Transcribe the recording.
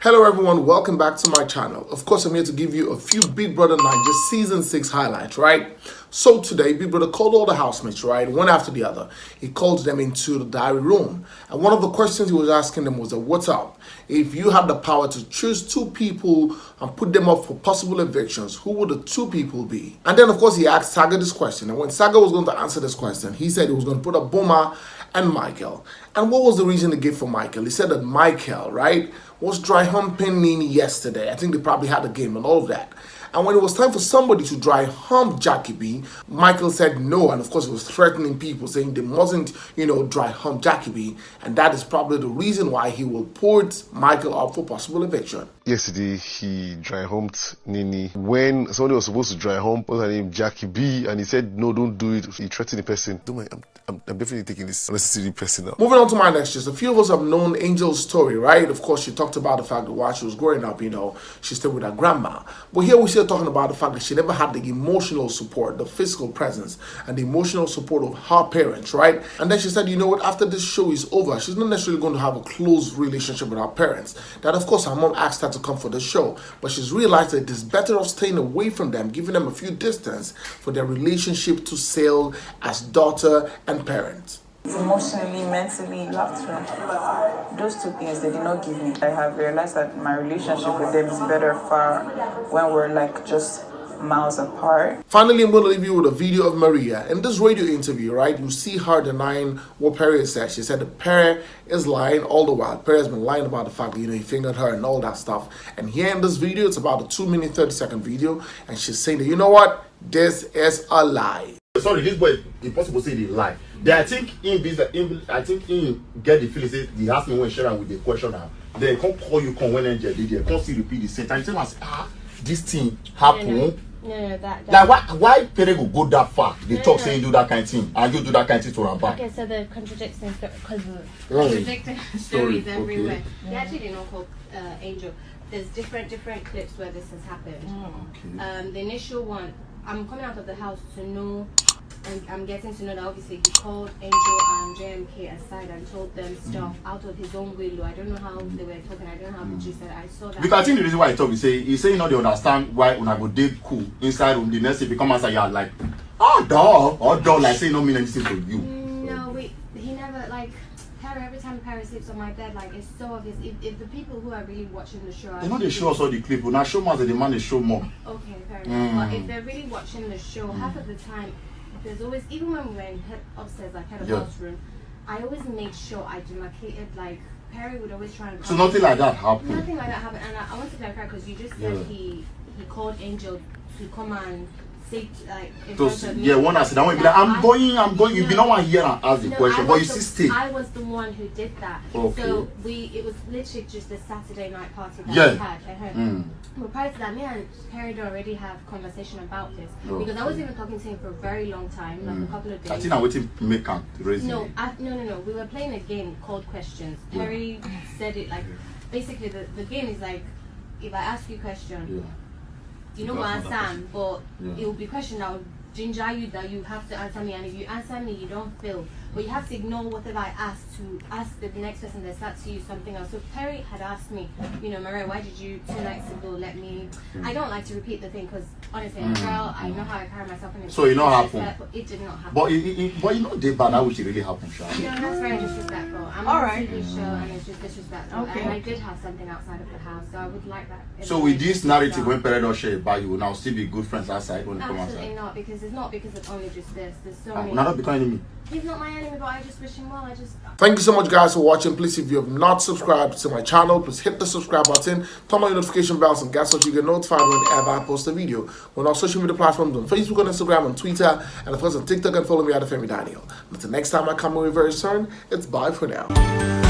Hello everyone, welcome back to my channel. Of course, I'm here to give you a few Big Brother Naija Season 6 highlights, right? So today, Big Brother called all the housemates, right? One after the other. He called them into the diary room. And one of the questions he was asking them was, what's up? If you had the power to choose two people and put them up for possible evictions, who would the two people be? And then, of course, he asked Saga this question. And when Saga was going to answer this question, he said he was going to put up Boma and Michael. And what was the reason he gave for Michael? He said that Michael, right, was dry humping Nini yesterday. I think they probably had a game and all of that. And when it was time for somebody to dry hump Jackie B, Michael said no. And of course, he was threatening people, saying they mustn't, dry hump Jackie B. And that is probably the reason why he will put Michael up for possible eviction. Yesterday, he dry humped Nini. When somebody was supposed to dry hump, what's her name, Jackie B, and he said, no, don't do it. He threatened the person. I'm definitely taking this unnecessary person out. Moving on to my next gist. A few of us have known Angel's story, right? Of course, she talked about the fact that while she was growing up, she stayed with her grandma. But here we're still talking about the fact that she never had the emotional support, the physical presence, and the emotional support of her parents, right? And then she said, you know what, after this show is over, she's not necessarily going to have a close relationship with her parents. That, of course, her mom asked her to come for the show, but she's realized that it is better off staying away from them, giving them a few distance for their relationship to sail as daughter and parent. Emotionally, mentally, you have to. Those two things they did not give me. I have realized that my relationship with them is better far when we're like just miles apart. Finally, I'm going to leave you with a video of Maria. In this radio interview, right, you see her denying what Pere said. She said that Pere is lying all the while. Pere has been lying about the fact that, he fingered her and all that stuff. And here in this video, it's about a 2-minute, 30-second video. And she's saying that, you know what? This is a lie. Sorry, this boy impossible to say the lie. I think in get the feeling say he asked me when Sharon with the question now. Then come call you come when Angel did there. Come see repeat the same time. Tell us this thing happened. No, that like why Pere go that far? They talk saying do that kind of thing and you do that kind of thing to her back. Okay, so the contradicting stories everywhere. They actually did not call Angel. There's different clips where this has happened. Okay. The initial one, I'm coming out of the house to know, and I'm getting to know that obviously he called Angel and JMK aside and told them stuff out of his own will. I don't know how they were talking. I don't know how the gist said. I saw that. Because I think the reason why he talk, he say they understand why when I go deep cool inside room the next day become answer you like dog like say no mean anything to you. No, he never like. Every time Pere sleeps on my bed, like it's so obvious. If the people who are really watching the show, they know they show us all the clip. When I show more, the demand they show more. Okay, fair enough. But if they're really watching the show, half of the time, there's always, even when we were in upstairs, like had a house room, I always made sure I demarcated. Like Pere would always try and. So nothing like that happened. Nothing like that happened, and I want to clarify because you just said he called Angel to come and. One I said, I'm going. You've been on here and ask the question, but you still stay. I was the one who did that. Okay. So it was literally just a Saturday night party that we had at home. But prior to that, me and Pere already have conversation about this because I was even talking to him for a very long time, like a couple of days. I think I'm waiting to make him raise No. We were playing a game called Questions. Pere said it like basically the game is like if I ask you a question. You know what I am, but it will be a question that will ginger you that you have to answer me, and if you answer me, you don't feel. But you have to ignore whatever I ask to ask the next person that starts to use something else. So Pere had asked me, Maria, why did you 2 nights ago let me? I don't like to repeat the thing because honestly, I'm a girl. I know how I carry myself, and so it not happen. But it did not happen. But they bad. That which really happened, Sha. No, that's very disrespectful. I'm on a TV show, and it's just disrespectful. Okay. And I did have something outside of the house, so I would like that. So with this narrative, when Pere don't share about you, will now still be good friends outside when you come outside. Absolutely not, because it's not because of only just this. There's so many. Not become enemy. He's not my enemy, but I just wish him well. Thank you so much, guys, for watching. Please, if you have not subscribed to my channel, please hit the subscribe button, turn on your notification bells, and guess what? You get notified whenever I post a video. We're on our social media platforms on Facebook, on Instagram, on Twitter, and of course on TikTok, and follow me at Bnaija. Until next time I come away very soon, it's bye for now.